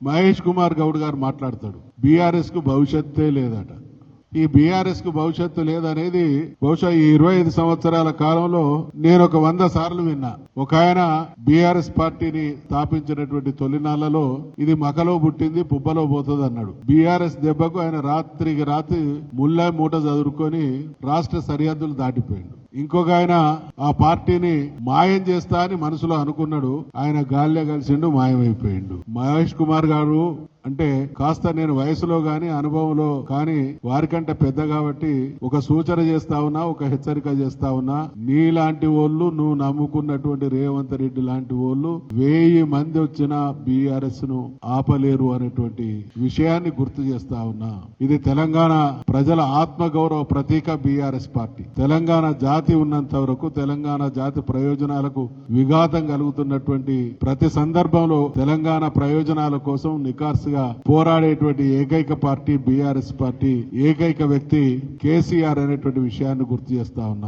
మహేష్ కుమార్ గౌడ్ గారు మాట్లాడతాడు, బీఆర్ఎస్ కు భవిష్యత్తే లేదట. ఈ బీఆర్ఎస్ కు భవిష్యత్తు లేదనేది బహుశా ఈ 25 సంవత్సరాల కాలంలో నేను ఒక 100 సార్లు విన్నా. ఒక ఆయన బీఆర్ఎస్ పార్టీని స్థాపించినటువంటి తొలినాళ్లలో ఇది మకలో పుట్టింది పుబ్బలో పోతుంది అన్నాడు. బీఆర్ఎస్ దెబ్బకు ఆయన రాత్రికి రాత్రి ముల్లా మూట చదువుకొని రాష్ట్ర సరిహద్దులు దాటిపోయాడు. ఇంకొక ఆయన ఆ పార్టీని మాయం చేస్తా అని మనసులో అనుకున్నాడు, ఆయన గాలిలో కలిసిండు, మాయమైపోయిండు. మహేష్ కుమార్ గారు అంటే కాస్త నేను వయసులో గాని అనుభవంలో కానీ వారికంటే పెద్ద కాబట్టి ఒక సూచన చేస్తా ఉన్నా, ఒక హెచ్చరిక చేస్తా ఉన్నా. నీలాంటి వాళ్ళు, నువ్వు నమ్ముకున్నటువంటి రేవంత్ రెడ్డి లాంటి వాళ్ళు 1000 మంది వచ్చిన బీఆర్ఎస్ ను ఆపలేరు అనేటువంటి విషయాన్ని గుర్తు చేస్తా ఉన్నా. ఇది తెలంగాణ ప్రజల ఆత్మగౌరవ ప్రతీక బీఆర్ఎస్ పార్టీ. తెలంగాణ జాతి ఉన్నంత వరకు తెలంగాణ జాతి ప్రయోజనాలకు విఘాతం కలుగుతున్నటువంటి ప్రతి సందర్భంలో తెలంగాణ ప్రయోజనాల కోసం నికార్సుగా పోరాడేటువంటి ఏకైక పార్టీ బీఆర్ఎస్ పార్టీ. ఏకైక వ్యక్తి కేసీఆర్ అనేటువంటి విషయాన్ని గుర్తు చేస్తా ఉన్నాం.